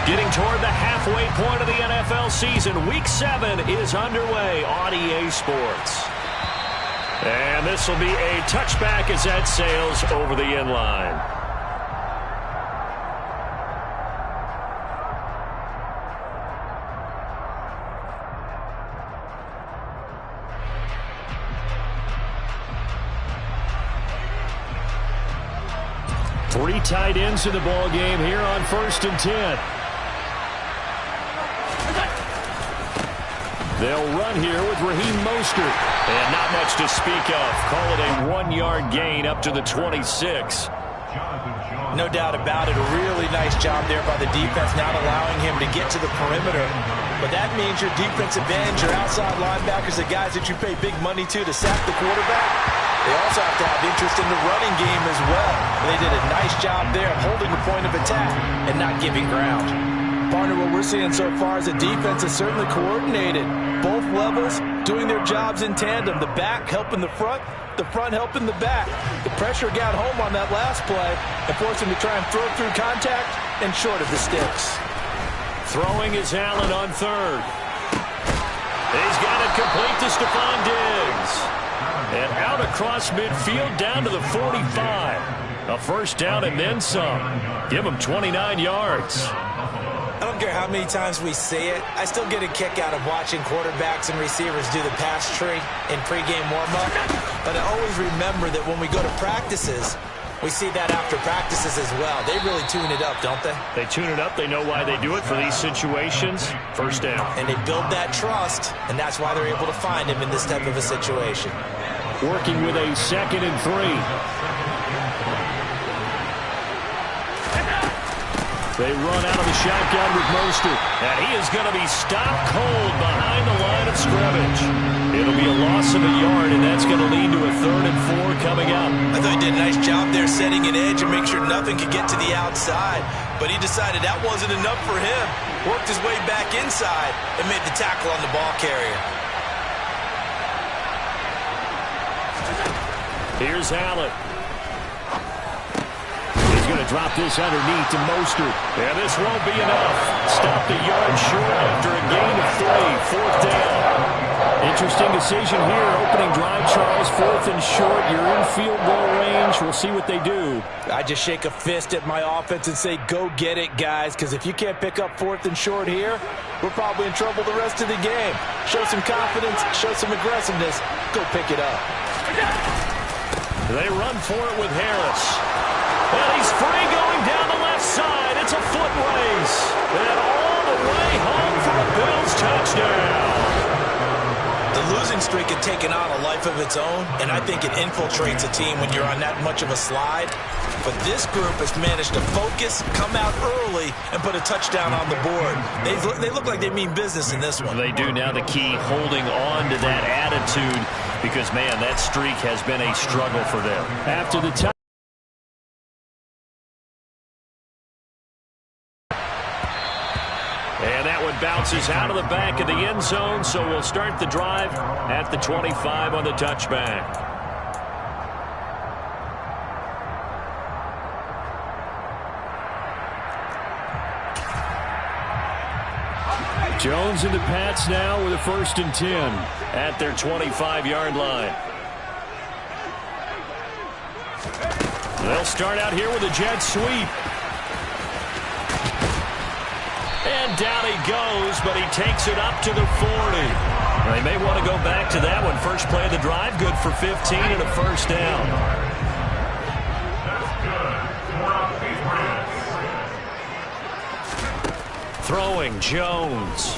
Getting toward the halfway point of the NFL season. Week 7 is underway on EA Sports. And this will be a touchback as that sails over the end line. Three tight ends in the ball game here on 1st and 10. They'll run here with Raheem Mostert. And not much to speak of. Call it a 1-yard gain up to the 26. No doubt about it. A really nice job there by the defense, not allowing him to get to the perimeter. But that means your defensive ends, your outside linebackers, the guys that you pay big money to sack the quarterback, they also have to have interest in the running game as well. And they did a nice job there of holding the point of attack and not giving ground. Partner, what we're seeing so far is the defense is certainly coordinated. Both levels doing their jobs in tandem. The back helping the front helping the back. The pressure got home on that last play and forced him to try and throw through contact and short of the sticks. Throwing is Allen on 3rd. He's got it complete to Stephon Diggs. And out across midfield down to the 45. A first down and then some. Give him 29 yards. I don't care how many times we see it. I still get a kick out of watching quarterbacks and receivers do the pass tree in pregame warm-up. But I always remember that when we go to practices, we see that after practices as well. They really tune it up, don't they? They tune it up. They know why they do it for these situations. First down. And they build that trust, and that's why they're able to find him in this type of a situation. Working with a 2nd and 3. They run out of the shotgun with Mostert. And he is going to be stopped cold behind the line of scrimmage. It'll be a loss of a yard, and that's going to lead to a 3rd and 4 coming up. I thought he did a nice job there setting an edge and make sure nothing could get to the outside. But he decided that wasn't enough for him. Worked his way back inside and made the tackle on the ball carrier. Here's Allen. He's going to drop this underneath to Mostert. And this won't be enough. Stopped a yard short after a gain of 3. 4th down. Interesting decision here. Opening drive, Charles. 4th and short. You're in field goal range. We'll see what they do. I just shake a fist at my offense and say, go get it, guys. Because if you can't pick up 4th and short here, we're probably in trouble the rest of the game. Show some confidence. Show some aggressiveness. Go pick it up. They run for it with Harris. And he's free going down the left side. It's a foot race. And all the way home for a Bills touchdown. The losing streak had taken on a life of its own, and I think it infiltrates a team when you're on that much of a slide. But this group has managed to focus, come out early, and put a touchdown on the board. They look like they mean business in this one. They do. Now the key, holding on to that attitude, because, man, that streak has been a struggle for them. After the time. And that one bounces out of the back of the end zone, so we'll start the drive at the 25 on the touchback. Jones and the Pats now with a 1st and 10 at their 25-yard line. They'll start out here with a jet sweep. And down he goes, but he takes it up to the 40. They may want to go back to that one. First play of the drive, good for 15 and a first down. Throwing, Jones.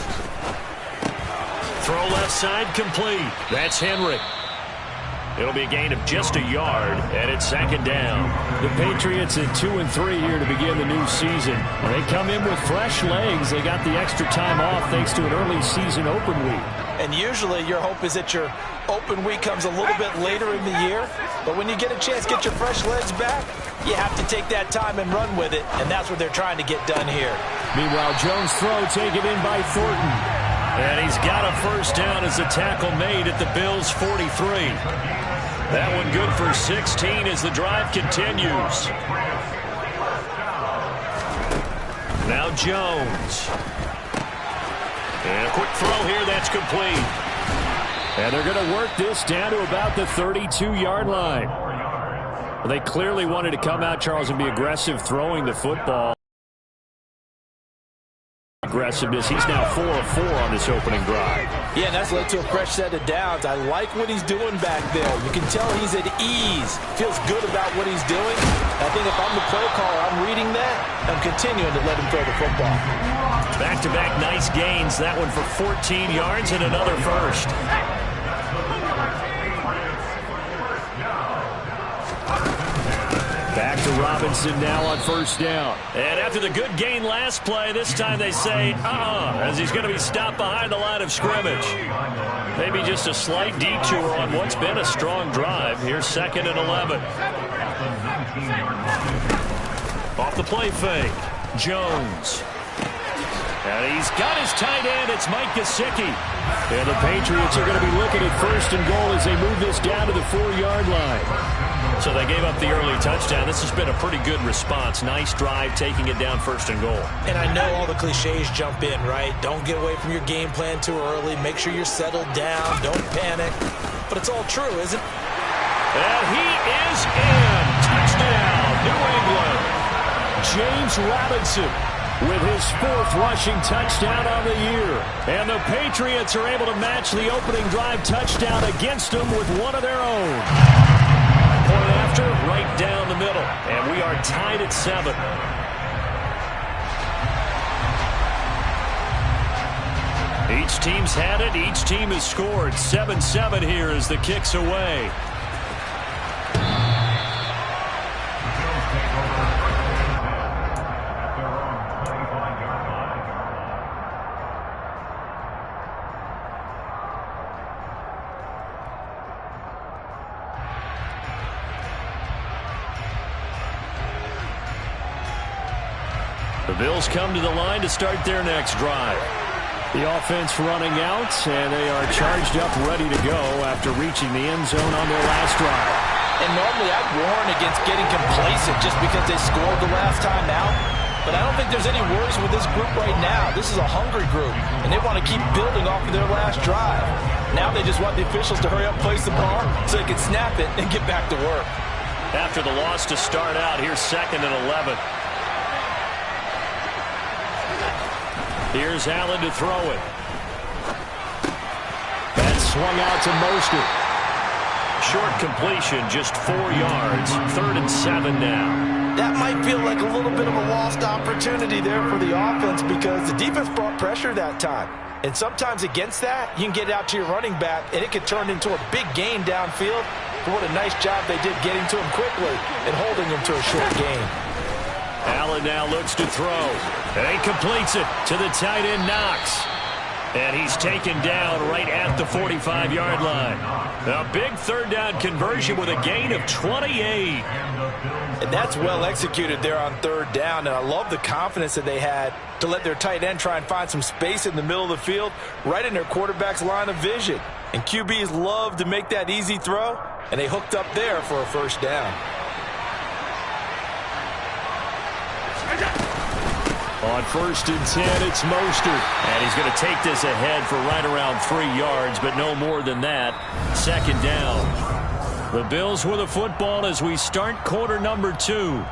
Throw left side, complete. That's Henry. It'll be a gain of just a yard, and it's 2nd down. The Patriots at 2 and 3 here to begin the new season. They come in with fresh legs. They got the extra time off thanks to an early season open week. And usually your hope is that your open week comes a little bit later in the year. But when you get a chance to get your fresh legs back, you have to take that time and run with it. And that's what they're trying to get done here. Meanwhile, Jones' throw taken in by Thornton. And he's got a first down as the tackle made at the Bills' 43. That one good for 16 as the drive continues. Now Jones. And a quick throw here, that's complete. And they're going to work this down to about the 32-yard line. Well, they clearly wanted to come out, Charles, and be aggressive throwing the football. Aggressiveness. He's now 4 of 4 on this opening drive. Yeah, and that's led to a fresh set of downs. I like what he's doing back there. You can tell he's at ease. Feels good about what he's doing. I think if I'm the play caller, I'm reading that. I'm continuing to let him throw the football. Back-to-back nice gains. That one for 14 yards and another first. Back to Robinson now on first down. And after the good gain last play, this time they say, as he's going to be stopped behind the line of scrimmage. Maybe just a slight detour on what's been a strong drive. Here's 2nd and 11. Off the play fake. Jones. And he's got his tight end. It's Mike Gesicki. And the Patriots are going to be looking at 1st and goal as they move this down to the 4-yard line. So they gave up the early touchdown. This has been a pretty good response. Nice drive, taking it down 1st and goal. And I know all the cliches jump in, right? Don't get away from your game plan too early. Make sure you're settled down. Don't panic. But it's all true, isn't it? And he is in. Touchdown, New England. James Robinson with his 4th rushing touchdown on the year. And the Patriots are able to match the opening drive touchdown against them with one of their own. Point after, right down the middle. And we are tied at 7. Each team's had it. Each team has scored. 7-7 here as the kick's away. The Bills come to the line to start their next drive. The offense running out, and they are charged up, ready to go after reaching the end zone on their last drive. And normally I'd warn against getting complacent just because they scored the last time out. But I don't think there's any worries with this group right now. This is a hungry group, and they want to keep building off of their last drive. Now they just want the officials to hurry up and place the ball so they can snap it and get back to work. After the loss to start out, here's 2nd and 11. Here's Allen to throw it. And swung out to Mostert. Short completion, just 4 yards. 3rd and 7 now. That might feel like a little bit of a lost opportunity there for the offense because the defense brought pressure that time. And sometimes against that, you can get out to your running back, and it could turn into a big gain downfield. But what a nice job they did getting to him quickly and holding him to a short gain. Allen now looks to throw. And he completes it to the tight end, Knox. And he's taken down right at the 45-yard line. A big 3rd down conversion with a gain of 28. And that's well executed there on 3rd down. And I love the confidence that they had to let their tight end try and find some space in the middle of the field, right in their quarterback's line of vision. And QBs love to make that easy throw, and they hooked up there for a 1st down. On 1st and 10, it's Mostert. And he's going to take this ahead for right around 3 yards, but no more than that. 2nd down. The Bills with the football as we start quarter number 2.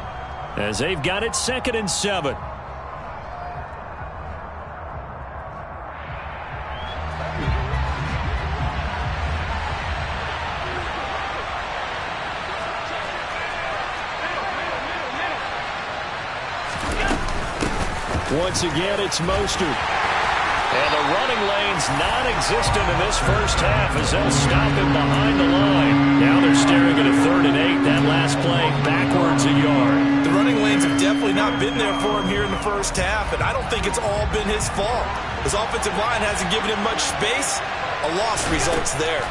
As they've got it 2nd and 7. Once again, it's Mostert. And the running lane's non-existent in this first half as they'll stop him behind the line. Now they're staring at a 3rd and 8. That last play backwards a yard. The running lanes have definitely not been there for him here in the first half, and I don't think it's all been his fault. His offensive line hasn't given him much space. A loss results there.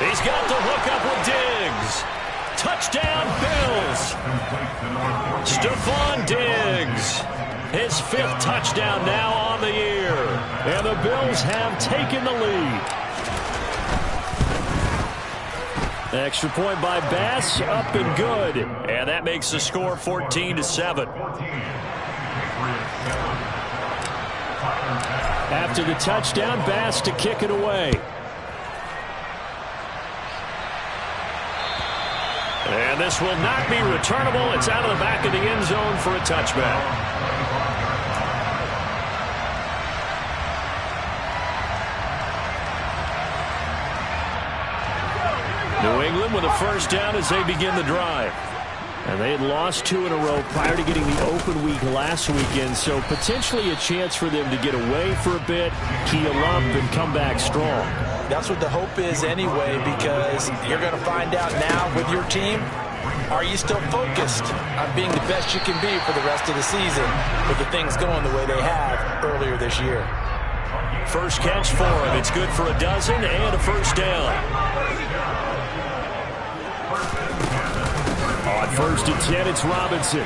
He's got the hook up with Diggs. Touchdown, Bills. Stephon Diggs. His 5th touchdown now on the year. And the Bills have taken the lead. Extra point by Bass, up and good. And that makes the score 14-7. After the touchdown, Bass to kick it away. And this will not be returnable. It's out of the back of the end zone for a touchback. New England with a first down as they begin the drive. And they had lost 2 in a row prior to getting the open week last weekend, so potentially a chance for them to get away for a bit, keel up, and come back strong. That's what the hope is anyway, because you're going to find out now with your team, are you still focused on being the best you can be for the rest of the season with the things going the way they have earlier this year? First catch for him. It's good for a dozen and a first down. On 1st and 10, it's Robinson.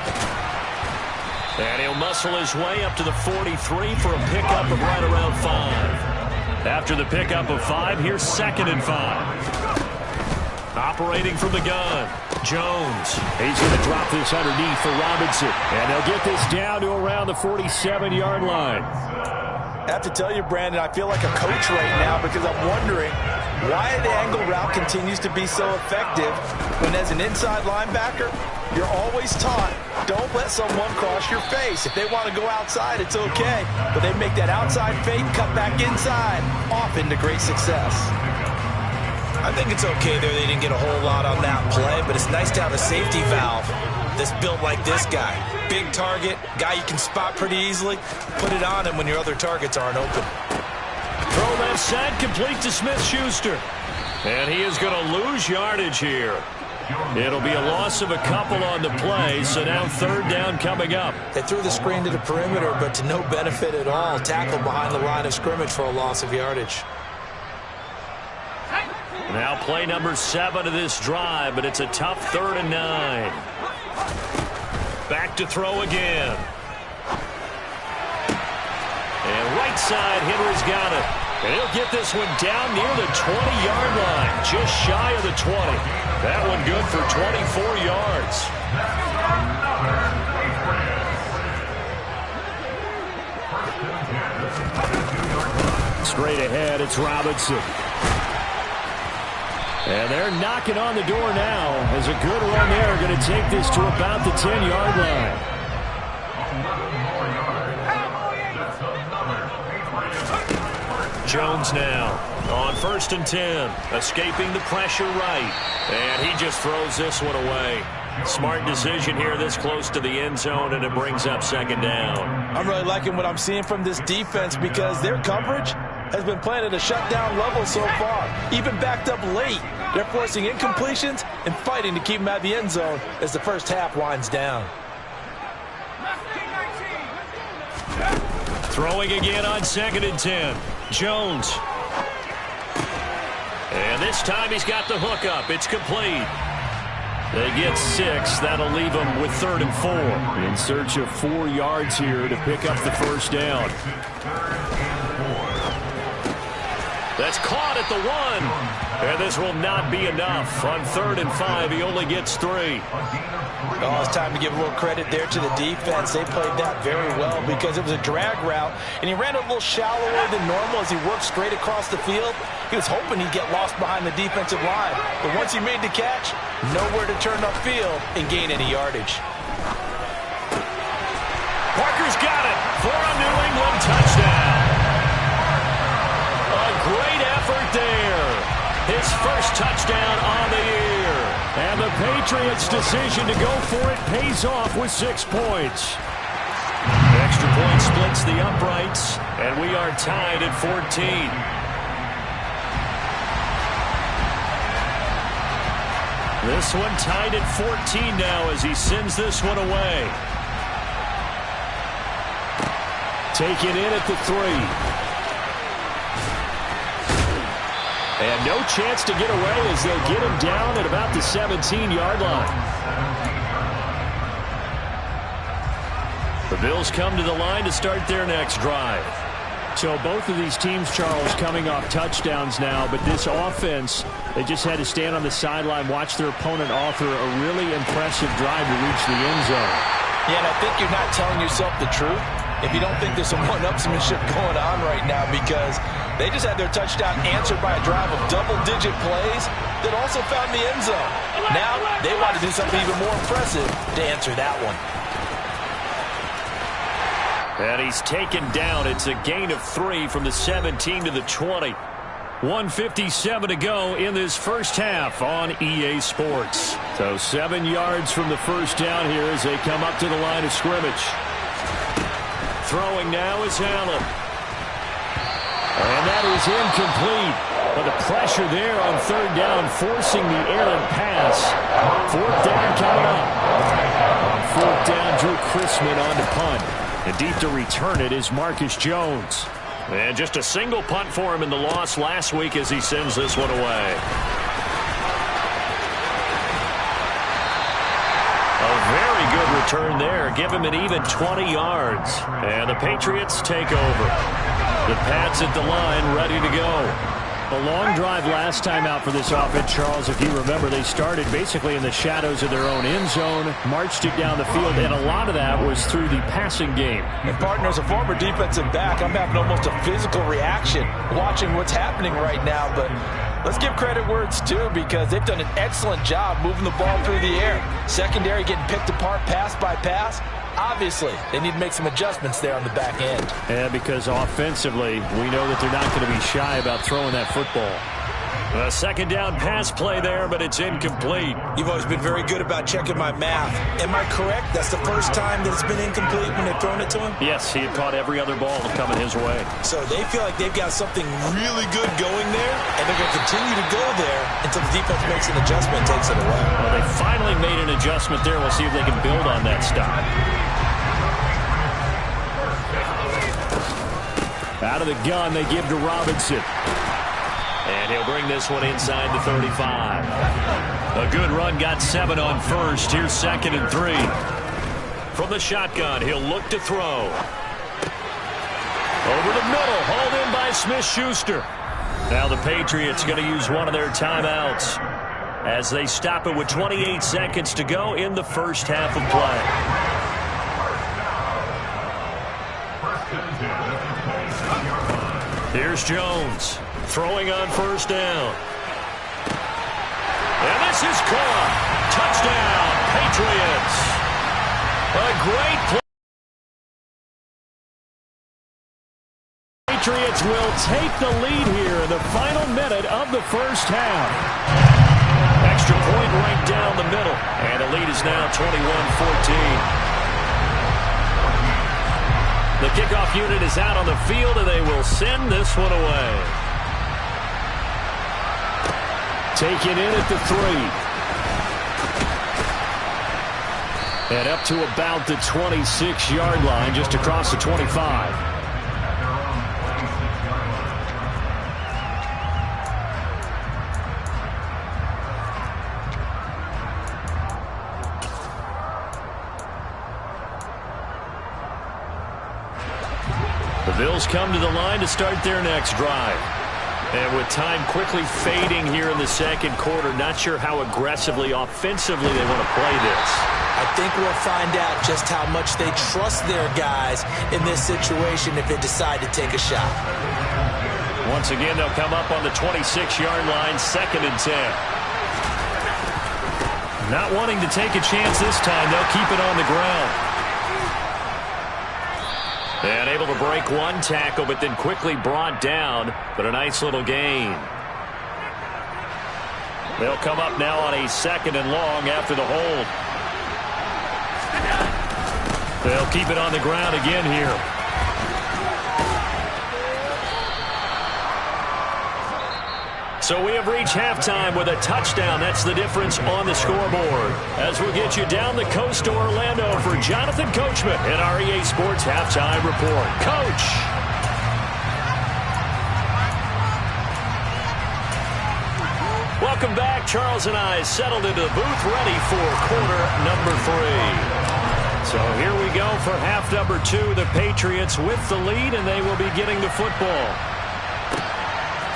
And he'll muscle his way up to the 43 for a pickup of right around 5. After the pickup of 5, here's 2nd and 5. Operating from the gun, Jones. He's going to drop this underneath for Robinson. And they'll get this down to around the 47-yard line. I have to tell you, Brandon, I feel like a coach right now because I'm wondering why the angle route continues to be so effective when as an inside linebacker, you're always taught, don't let someone cross your face. If they want to go outside, it's okay. But they make that outside fake, cut back inside, often to great success. I think it's okay there. They didn't get a whole lot on that play, but it's nice to have a safety valve that's built like this guy. Big target, guy you can spot pretty easily. Put it on him when your other targets aren't open. Throw left side, complete to Smith-Schuster. And he is going to lose yardage here. It'll be a loss of a couple on the play, so now 3rd down coming up. They threw the screen to the perimeter, but to no benefit at all. Tackled behind the line of scrimmage for a loss of yardage. Now play number 7 of this drive, but it's a tough 3rd and 9. Back to throw again. And right side, Henry's got it. And he'll get this one down near the 20-yard line, just shy of the 20. That one good for 24 yards. Straight ahead, it's Robinson. And they're knocking on the door now as a good run there going to take this to about the 10-yard line. Jones now on 1st and 10, escaping the pressure right. And he just throws this one away. Smart decision here this close to the end zone, and it brings up 2nd down. I'm really liking what I'm seeing from this defense because their coverage has been playing at a shutdown level so far. Even backed up late, they're forcing incompletions and fighting to keep them out of the end zone as the first half winds down. Throwing again on 2nd and 10. Jones. And this time he's got the hook up. It's complete. They get 6. That'll leave them with 3rd and 4. In search of 4 yards here to pick up the first down. That's caught at the 1. And this will not be enough. On 3rd and 5, he only gets 3. Oh, it's time to give a little credit there to the defense. They played that very well because it was a drag route, and he ran a little shallower than normal as he worked straight across the field. He was hoping he'd get lost behind the defensive line, but once he made the catch, nowhere to turn upfield and gain any yardage. Parker's got it for a New England touchdown. A great effort there. His first touchdown on the year. And the Patriots' decision to go for it pays off with 6 points. Extra point splits the uprights, and we are tied at 14. This one tied at 14 now as he sends this one away. Taken in at the 3. And no chance to get away as they'll get him down at about the 17-yard line. The Bills come to the line to start their next drive. So both of these teams, Charles, coming off touchdowns now, but this offense, they just had to stand on the sideline, watch their opponent author a really impressive drive to reach the end zone. Yeah, and I think you're not telling yourself the truth if you don't think there's some one-upsmanship going on right now, because they just had their touchdown answered by a drive of double-digit plays that also found the end zone. Now they want to do something even more impressive to answer that one. And he's taken down. It's a gain of 3 from the 17 to the 20. 1:57 to go in this first half on EA Sports. So 7 yards from the first down here as they come up to the line of scrimmage. Throwing now is Allen. And that is incomplete. But the pressure there on third down, forcing the errant pass. Fourth down coming up. On fourth down, Drew Chrisman on to punt. And deep to return it is Marcus Jones. And just a single punt for him in the loss last week as he sends this one away. A very good return there. Give him an even 20 yards. And the Patriots take over. The Pats at the line ready to go. A long drive last time out for this offense, Charles. If you remember, they started basically in the shadows of their own end zone, marched it down the field, and a lot of that was through the passing game. And partner, as a former defensive back, I'm having almost a physical reaction watching what's happening right now. But let's give credit where it's due, because they've done an excellent job moving the ball through the air. Secondary getting picked apart pass by pass. Obviously, they need to make some adjustments there on the back end. Yeah, because offensively, we know that they're not going to be shy about throwing that football. A second down pass play there, but it's incomplete. You've always been very good about checking my math. Am I correct? That's the first time that it's been incomplete when they've thrown it to him? Yes, he had caught every other ball coming his way. So they feel like they've got something really good going there, and they're going to continue to go there until the defense makes an adjustment and takes it away. Well, they finally made an adjustment there. We'll see if they can build on that stop. Out of the gun, they give to Robinson. And he'll bring this one inside the 35. A good run, got 7 on first. Here's 2nd and 3. From the shotgun, he'll look to throw. Over the middle, hauled in by Smith-Schuster. Now the Patriots going to use one of their timeouts as they stop it with 28 seconds to go in the first half of play. Here's Jones throwing on first down. And this is caught. Touchdown, Patriots. A great play. Patriots will take the lead here in the final minute of the first half. Extra point right down the middle. And the lead is now 21-14. The kickoff unit is out on the field, and they will send this one away. Taken in at the 3. And up to about the 26-yard line, just across the 25. The Bills come to the line to start their next drive. And with time quickly fading here in the second quarter, not sure how aggressively, offensively they want to play this. I think we'll find out just how much they trust their guys in this situation if they decide to take a shot. Once again, they'll come up on the 26-yard line, 2nd and 10. Not wanting to take a chance this time, they'll keep it on the ground. And able to break one tackle, but then quickly brought down, but a nice little gain. They'll come up now on a 2nd and long after the hold. They'll keep it on the ground again here. So we have reached halftime with a touchdown. That's the difference on the scoreboard. As we'll get you down the coast to Orlando for Jonathan Coachman in our EA Sports Halftime Report. Coach. Welcome back. Charles and I settled into the booth ready for quarter number 3. So here we go for half number 2. The Patriots with the lead, and they will be getting the football.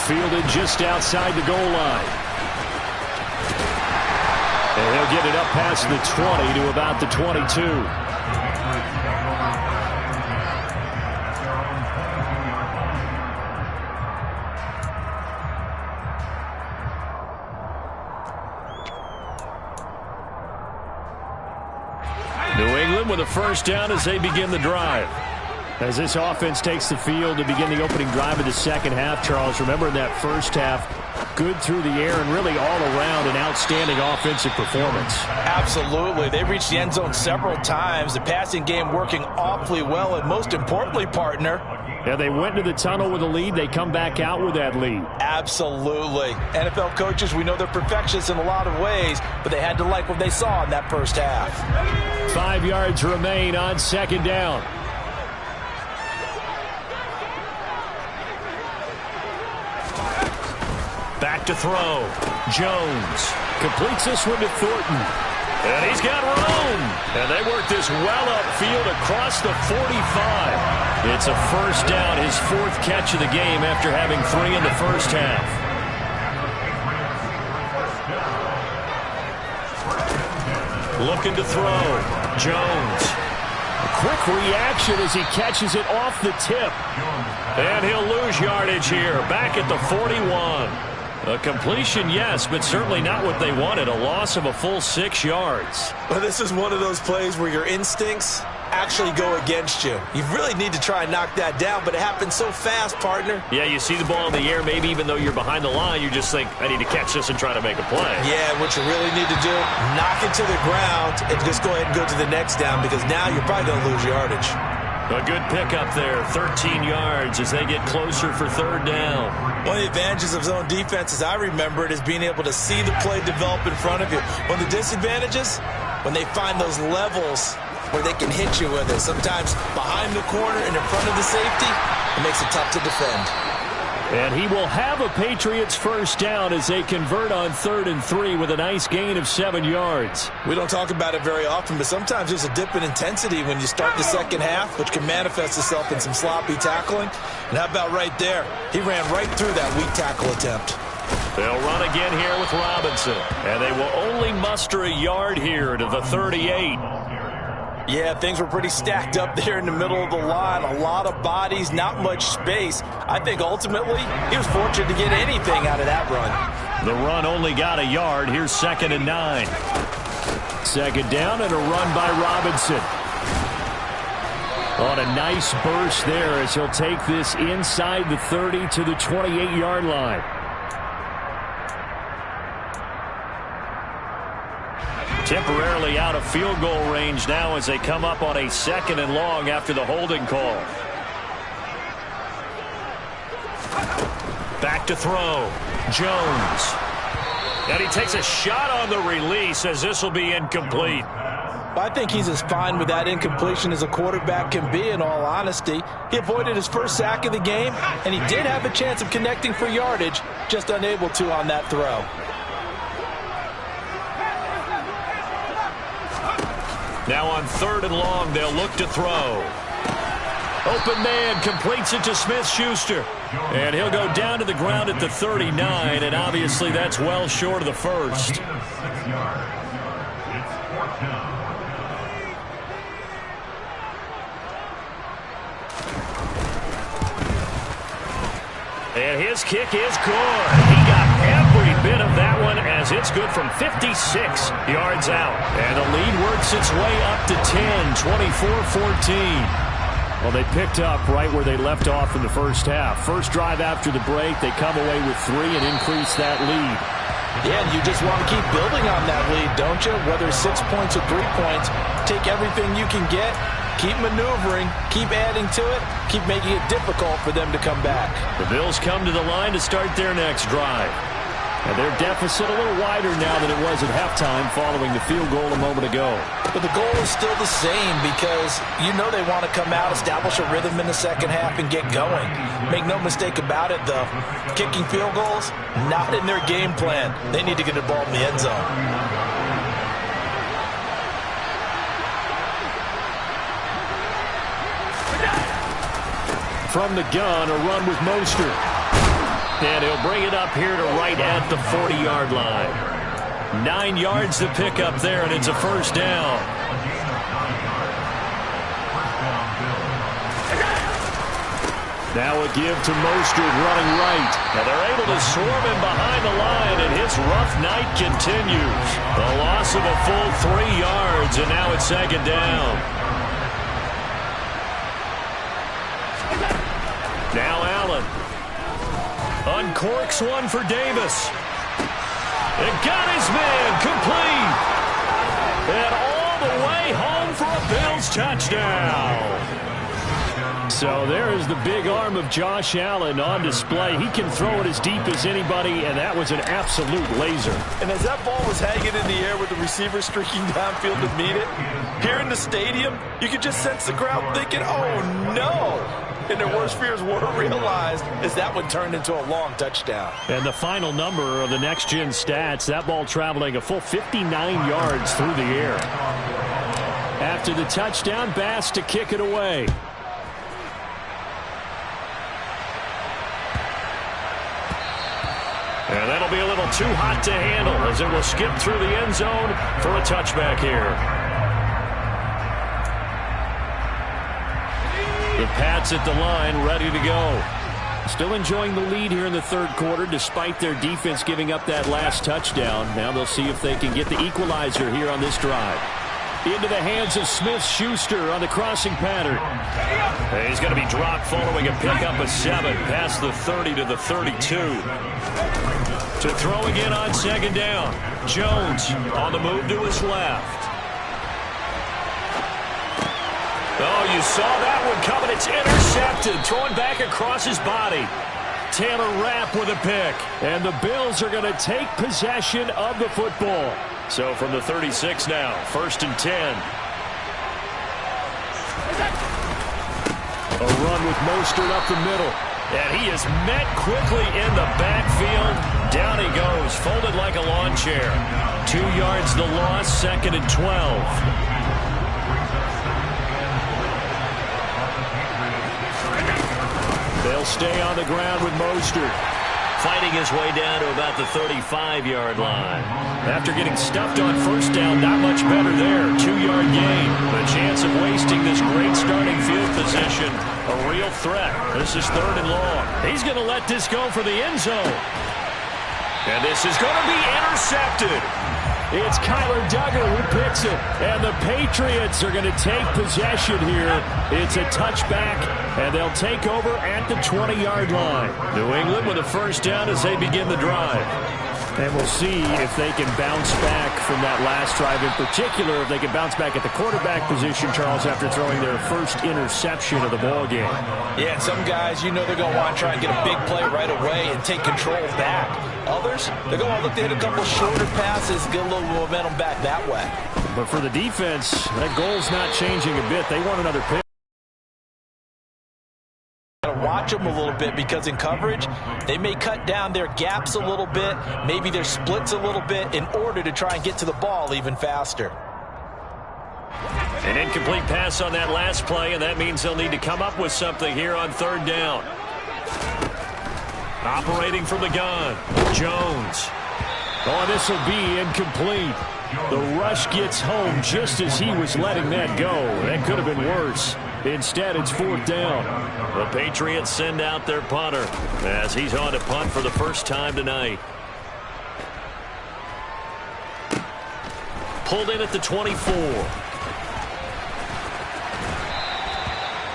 Fielded just outside the goal line. And he'll get it up past the 20 to about the 22. New England with a first down as they begin the drive. As this offense takes the field to begin the opening drive of the second half, Charles, remember in that first half, good through the air and really all around an outstanding offensive performance. Absolutely. They reached the end zone several times. The passing game working awfully well, and most importantly, partner, yeah, they went to the tunnel with a lead. They come back out with that lead. Absolutely. NFL coaches, we know they're perfectionists in a lot of ways, but they had to like what they saw in that first half. 5 yards remain on second down. Back to throw. Jones completes this one to Thornton. And he's got room. And they work this well upfield across the 45. It's a first down, his 4th catch of the game after having 3 in the first half. Looking to throw. Jones. A quick reaction as he catches it off the tip. And he'll lose yardage here. Back at the 41. A completion, yes, but certainly not what they wanted. A loss of a full 6 yards. Well, this is one of those plays where your instincts actually go against you. You really need to try and knock that down, but it happens so fast, partner. Yeah, you see the ball in the air, maybe even though you're behind the line, you just think, I need to catch this and try to make a play. Yeah, what you really need to do, knock it to the ground and just go ahead and go to the next down, because now you're probably going to lose yardage. A good pickup there, 13 yards as they get closer for third down. One of the advantages of zone defense, as I remember it, is being able to see the play develop in front of you. One of the disadvantages, when they find those levels where they can hit you with it. Sometimes behind the corner and in front of the safety, it makes it tough to defend. And he will have a Patriots first down as they convert on 3rd and 3 with a nice gain of 7 yards. We don't talk about it very often, but sometimes there's a dip in intensity when you start the second half, which can manifest itself in some sloppy tackling. And how about right there? He ran right through that weak tackle attempt. They'll run again here with Robinson. And they will only muster a yard here to the 38. Yeah, things were pretty stacked up there in the middle of the line. A lot of bodies, not much space. I think ultimately he was fortunate to get anything out of that run. The run only got a yard. Here's 2nd and 9. Second down and a run by Robinson. On a nice burst there as he'll take this inside the 30 to the 28-yard line. Temporarily out of field goal range now as they come up on a 2nd and long after the holding call. Back to throw. Jones. And he takes a shot on the release as this will be incomplete. I think he's as fine with that incompletion as a quarterback can be, in all honesty. He avoided his first sack of the game, and he did have a chance of connecting for yardage, just unable to on that throw. Now on 3rd and long, they'll look to throw. Open man completes it to Smith-Schuster. And he'll go down to the ground at the 39, and obviously that's well short of the first. And his kick is good. He got every bit of that one as it's good from 56 yards out. And the lead works its way up to 10, 24-14. Well, they picked up right where they left off in the first half. First drive after the break, they come away with 3 and increase that lead. Yeah, and you just want to keep building on that lead, don't you? Whether 6 points or 3 points, take everything you can get. Keep maneuvering, keep adding to it, keep making it difficult for them to come back. The Bills come to the line to start their next drive. And their deficit a little wider now than it was at halftime following the field goal a moment ago. But the goal is still the same because you know they want to come out, establish a rhythm in the second half, and get going. Make no mistake about it, though. Kicking field goals, not in their game plan. They need to get the ball in the end zone. from the gun, a run with Mostert. And he'll bring it up here to right at the 40-yard line. 9 yards to pick up there, and it's a first down. Now a give to Mostert running right. And they're able to swarm him behind the line, and his rough night continues. The loss of a full 3 yards, and now it's second down. Now Allen. Uncorks one for Davis. And got his man complete. And all the way home for a Bills touchdown. So there is the big arm of Josh Allen on display. He can throw it as deep as anybody, and that was an absolute laser. And as that ball was hanging in the air with the receiver streaking downfield to meet it, here in the stadium, you could just sense the crowd thinking, oh, no. And their worst fears were realized as that one turned into a long touchdown. And the final number of the next-gen stats, that ball traveling a full 59 yards through the air. After the touchdown, Bass to kick it away. And that'll be a little too hot to handle as it will skip through the end zone for a touchback here. The Pats at the line, ready to go. Still enjoying the lead here in the third quarter despite their defense giving up that last touchdown. Now they'll see if they can get the equalizer here on this drive. Into the hands of Smith-Schuster on the crossing pattern. And he's going to be dropped following a pickup of 7 past the 30 to the 32. To throw again on second down. Jones on the move to his left. Oh, you saw that one coming. It's intercepted. Throwing back across his body. Taylor Rapp with a pick. And the Bills are going to take possession of the football. So from the 36 now, 1st and 10. A run with Mostert up the middle. And he is met quickly in the backfield. Down he goes, folded like a lawn chair. 2 yards the loss, 2nd and 12. They'll stay on the ground with Mostert. Fighting his way down to about the 35-yard line. After getting stuffed on first down, not much better there. 2-yard gain. The chance of wasting this great starting field position, a real threat. This is 3rd and long. He's going to let this go for the end zone. And this is going to be intercepted. It's Kyler Duggar who picks it. And the Patriots are going to take possession here. It's a touchback, and they'll take over at the 20-yard line. New England with a first down as they begin the drive. And we'll see if they can bounce back from that last drive. In particular, if they can bounce back at the quarterback position, Charles, after throwing their first interception of the ballgame. Yeah, and some guys, you know they're going to want to try and get a big play right away and take control back. Others, they're going to look to hit a couple shorter passes, get a little momentum back that way. But for the defense, that goal's not changing a bit. They want another pick. Watch them a little bit because in coverage, they may cut down their gaps a little bit, maybe their splits a little bit in order to try and get to the ball even faster. An incomplete pass on that last play, and that means they'll need to come up with something here on 3rd down. Operating from the gun, Jones. Oh, this will be incomplete. The rush gets home just as he was letting that go. That could have been worse. Instead, it's 4th down. The Patriots send out their punter as he's on to punt for the first time tonight. Pulled in at the 24.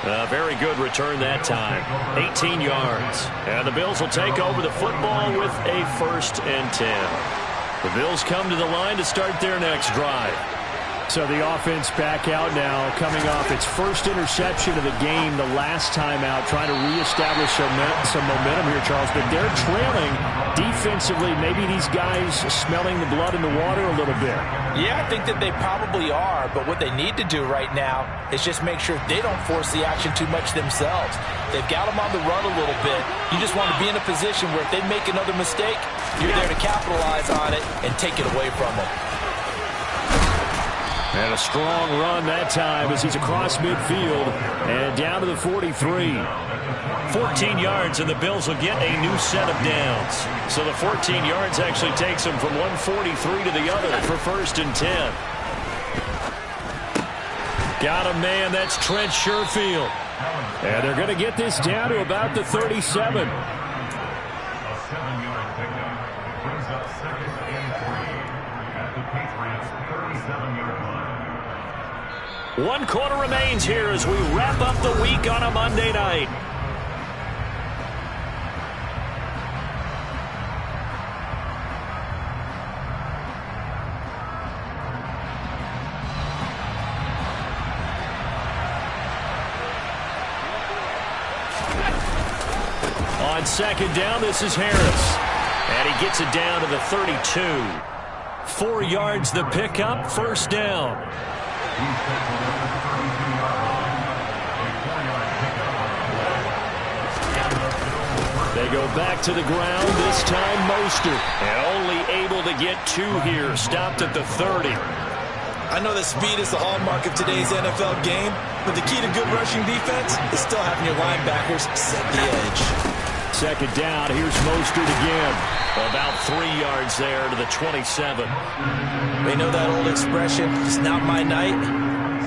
A very good return that time. 18 yards. And the Bills will take over the football with a 1st and 10. The Bills come to the line to start their next drive. So the offense back out now, coming off its first interception of the game the last time out, trying to reestablish some momentum here, Charles. But they're trailing defensively. Maybe these guys smelling the blood in the water a little bit. Yeah, I think that they probably are. But what they need to do right now is just make sure they don't force the action too much themselves. They've got them on the run a little bit. You just want to be in a position where if they make another mistake, you're there to capitalize on it and take it away from them. And a strong run that time as he's across midfield and down to the 43. 14 yards, and the Bills will get a new set of downs. So the 14 yards actually takes them from 143 to the other for 1st and 10. Got a man, that's Trent Sherfield. And they're going to get this down to about the 37. One quarter remains here as we wrap up the week on a Monday night. On 2nd down, this is Harris. And he gets it down to the 32. 4 yards the pickup, 1st down. They go back to the ground, this time Mostert. And only able to get 2 here, stopped at the 30. I know that speed is the hallmark of today's NFL game, but the key to good rushing defense is still having your linebackers set the edge. 2nd down, here's Mostert again. About 3 yards there to the 27. They know that old expression, it's not my night.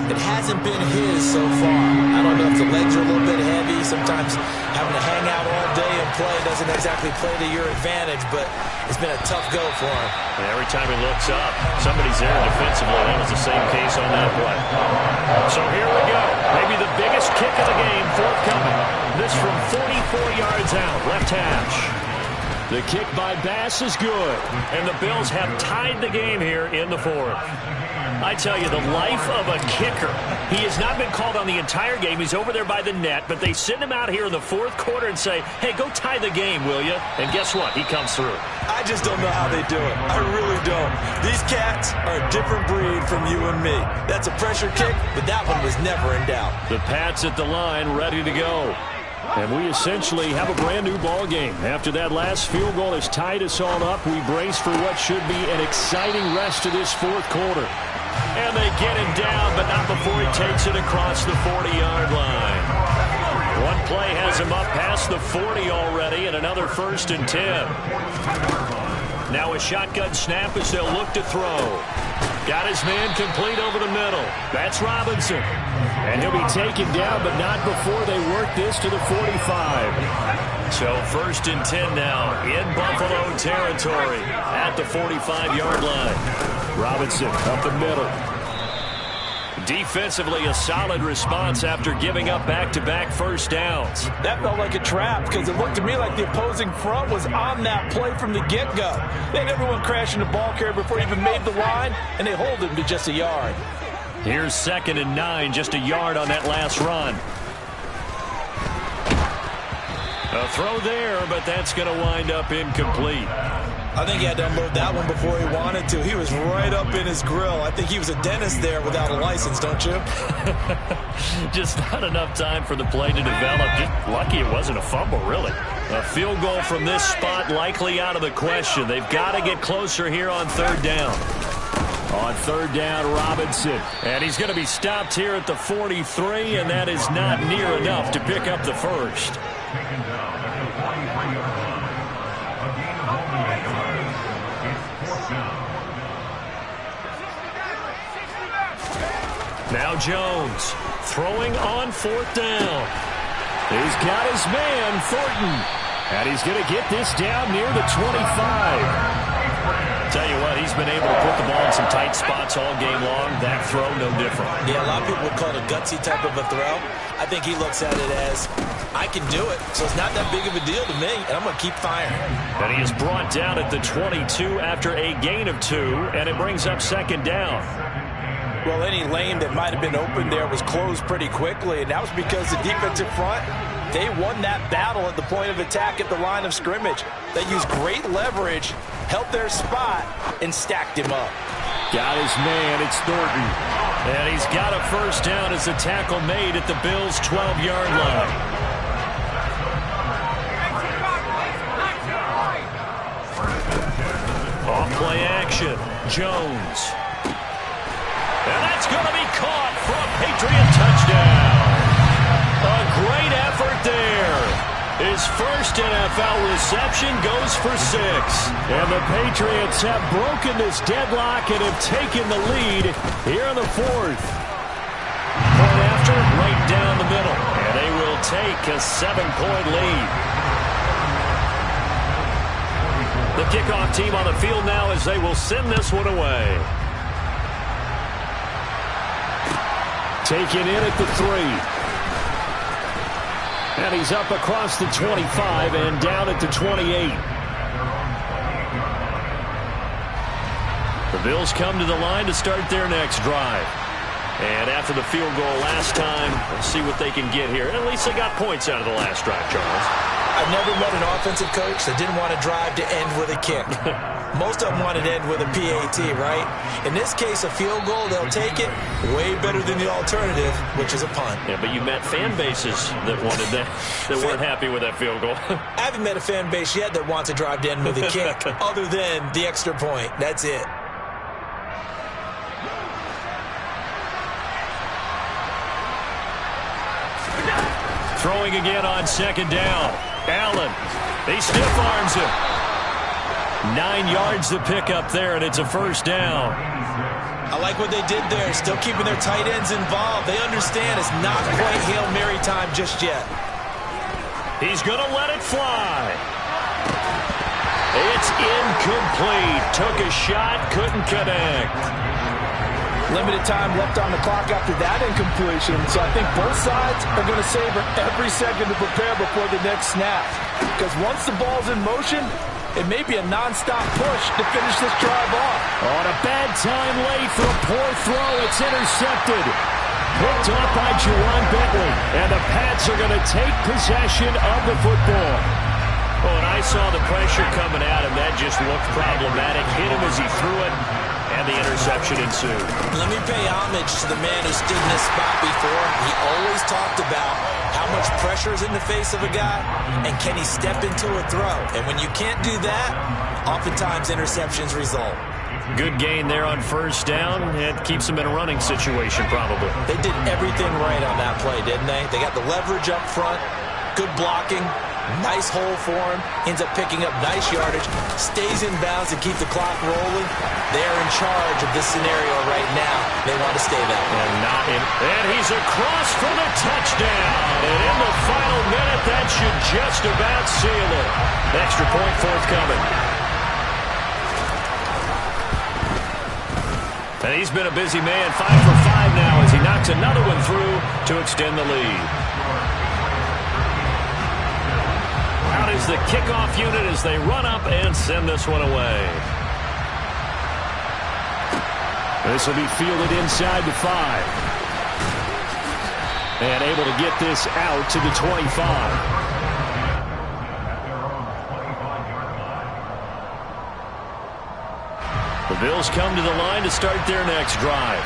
It hasn't been his so far. I don't know if the legs are a little bit heavy. Sometimes having to hang out all day and play doesn't exactly play to your advantage, but it's been a tough go for him. And every time he looks up, somebody's there defensively. That was the same case on that play. So here we go. Maybe the biggest kick of the game forthcoming. This from 44 yards out, left hash. The kick by Bass is good, and the Bills have tied the game here in the 4th. I tell you, the life of a kicker. He has not been called on the entire game. He's over there by the net, but they send him out here in the 4th quarter and say, hey, go tie the game, will you? And guess what? He comes through. I just don't know how they do it. I really don't. These cats are a different breed from you and me. That's a pressure kick, but that one was never in doubt. The Pats at the line, ready to go. And we essentially have a brand-new ball game. After that last field goal has tied us all up, we brace for what should be an exciting rest of this 4th quarter. And they get him down, but not before he takes it across the 40-yard line. One play has him up past the 40 already, and another 1st and 10. Now a shotgun snap as they'll look to throw. Got his man complete over the middle. That's Robinson. And he'll be taken down, but not before they work this to the 45. So 1st and 10 now in Buffalo territory at the 45-yard line. Robinson up the middle. Defensively, a solid response after giving up back-to-back 1st downs. That felt like a trap because it looked to me like the opposing front was on that play from the get-go. They had everyone crashing the ball carrier before he even made the line, and they hold him to just a yard. Here's 2nd and 9, just a yard on that last run. A throw there, but that's going to wind up incomplete. I think he had to unload that one before he wanted to. He was right up in his grill. I think he was a dentist there without a license, don't you? Just not enough time for the play to develop. Just lucky it wasn't a fumble, really. A field goal from this spot likely out of the question. They've got to get closer here on 3rd down. On 3rd down, Robinson. And he's going to be stopped here at the 43, and that is not near enough to pick up the 1st. Now Jones throwing on 4th down. He's got his man, Thornton. And he's going to get this down near the 25. Tell you what, he's been able to put the ball in some tight spots all game long. That throw, no different. Yeah, a lot of people would call it a gutsy type of a throw. I think he looks at it as, I can do it, so it's not that big of a deal to me, and I'm going to keep firing. And he is brought down at the 22 after a gain of 2, and it brings up 2nd down. Well, any lane that might have been open there was closed pretty quickly, and that was because the defensive front, they won that battle at the point of attack at the line of scrimmage. They used great leverage, held their spot, and stacked him up. Got his man, it's Thornton. And he's got a 1st down as the tackle made at the Bills' 12-yard line. Off play action, Jones. And that's Patriot touchdown. A great effort there. His first NFL reception goes for 6. And the Patriots have broken this deadlock and have taken the lead here in the 4th. Point after, right down the middle. And they will take a 7-point lead. The kickoff team on the field now as they will send this one away. Taken in at the 3. And he's up across the 25 and down at the 28. The Bills come to the line to start their next drive. And after the field goal last time, we'll see what they can get here. At least they got points out of the last drive, Charles. I've never met an offensive coach that didn't want to drive to end with a kick. Most of them wanted to end with a PAT, right? In this case, a field goal, they'll take it. Way better than the alternative, which is a punt. Yeah, but you met fan bases that wanted that, that weren't happy with that field goal. I haven't met a fan base yet that wants to drive to end with a kick, other than the extra point. That's it. Throwing again on 2nd down. Allen, he stiff arms him. 9 yards to pick up there, and it's a 1st down. I like what they did there, still keeping their tight ends involved. They understand it's not quite Hail Mary time just yet. He's going to let it fly. It's incomplete. Took a shot, couldn't connect. Limited time left on the clock after that incompletion, so I think both sides are going to savor every second to prepare before the next snap. Because once the ball's in motion, it may be a non-stop push to finish this drive off. On a bad time late for a poor throw, it's intercepted. Picked up by Juwan Bentley, and the Pats are going to take possession of the football. Oh, and I saw the pressure coming at him. That just looked problematic. Hit him as he threw it. And the interception ensued. Let me pay homage to the man who stood in this spot before. He always talked about how much pressure is in the face of a guy, and can he step into a throw. And when you can't do that, oftentimes interceptions result. Good gain there on 1st down. It keeps them in a running situation, probably. They did everything right on that play, didn't they? They got the leverage up front, good blocking, nice hole for him, ends up picking up nice yardage, stays in bounds to keep the clock rolling. They're in charge of this scenario right now. They want to stay that way. And he's across for the touchdown. And in the final minute, that should just about seal it. Extra point forthcoming. And he's been a busy man, 5 for 5 now as he knocks another one through to extend the lead. Out is the kickoff unit as they run up and send this one away. This will be fielded inside the 5. And able to get this out to the 25. The Bills come to the line to start their next drive.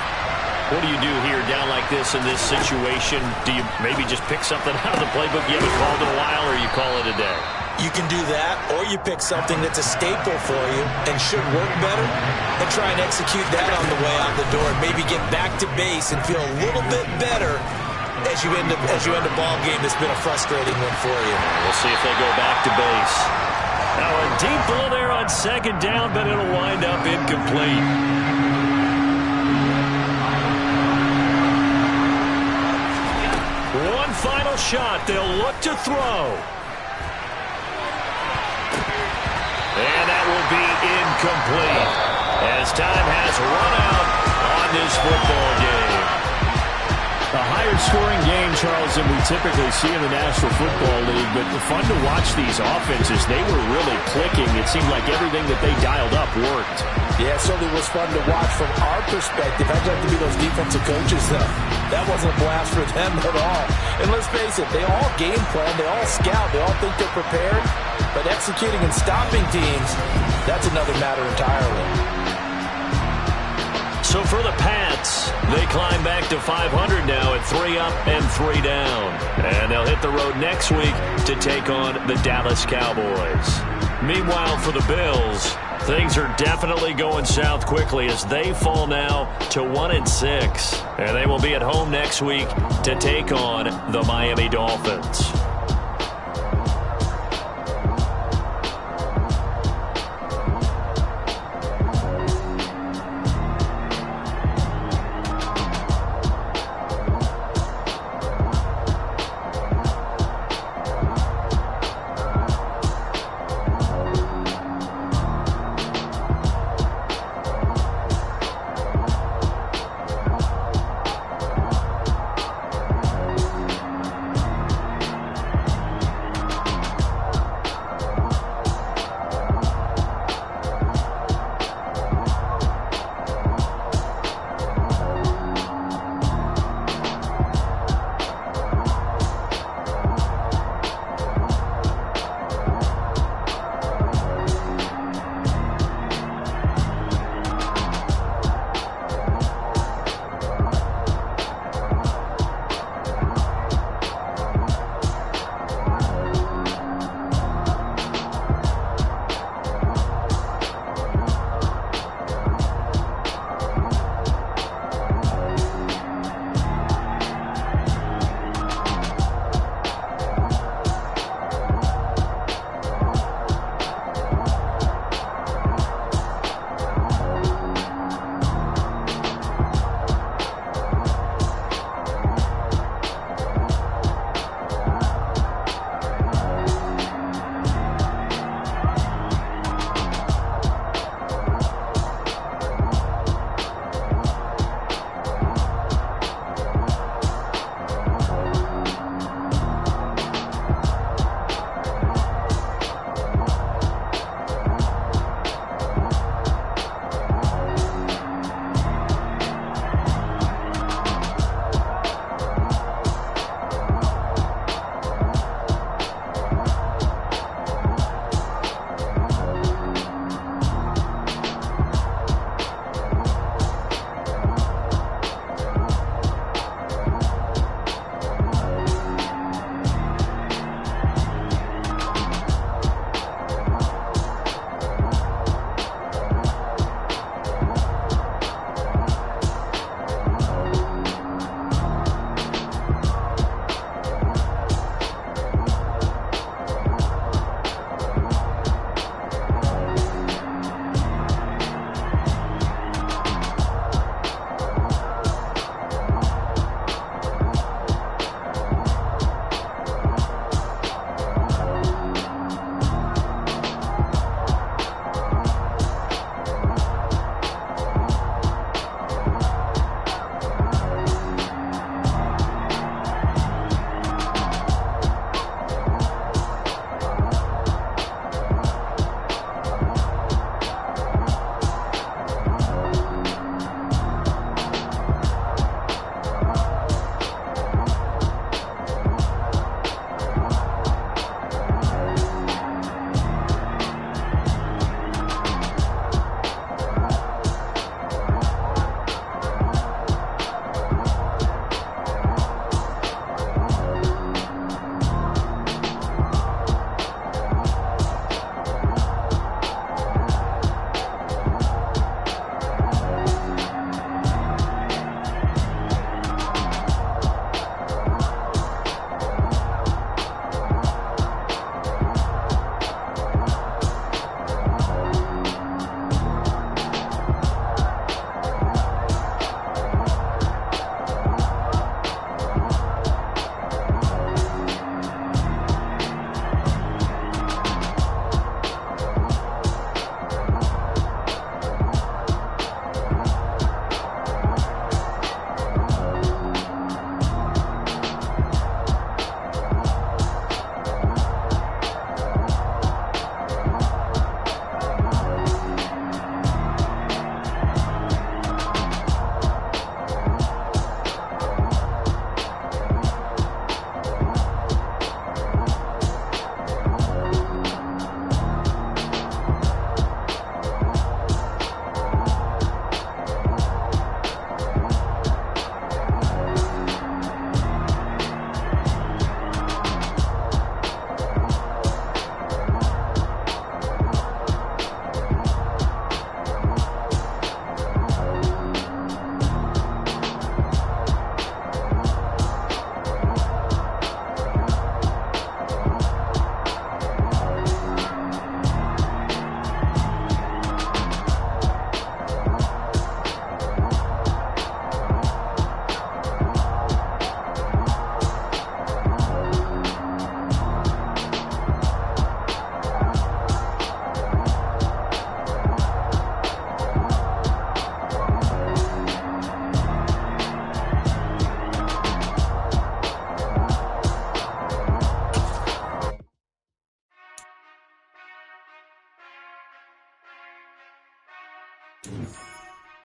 What do you do here down like this in this situation? Do you maybe just pick something out of the playbook you haven't called in a while, or you call it a day? You can do that, or you pick something that's a staple for you and should work better and try and execute that on the way out the door and maybe get back to base and feel a little bit better as you end a ball game that's been a frustrating one for you. We'll see if they go back to base. Now a deep ball there on 2nd down, but it'll wind up incomplete. One final shot. They'll look to throw. And that will be incomplete as time has run out on this football game. A higher-scoring game, Charles, than we typically see in the National Football League, but fun to watch these offenses. They were really clicking. It seemed like everything that they dialed up worked. Yeah, it certainly was fun to watch from our perspective. I'd like to be those defensive coaches, though. That wasn't a blast for them at all. And let's face it, they all game plan, they all scout, they all think they're prepared. But executing and stopping teams, that's another matter entirely. So for the Pats, they climb back to 500 now at 3 up and 3 down. And they'll hit the road next week to take on the Dallas Cowboys. Meanwhile, for the Bills, Things are definitely going south quickly as they fall now to 1-6. And they will be at home next week to take on the Miami Dolphins.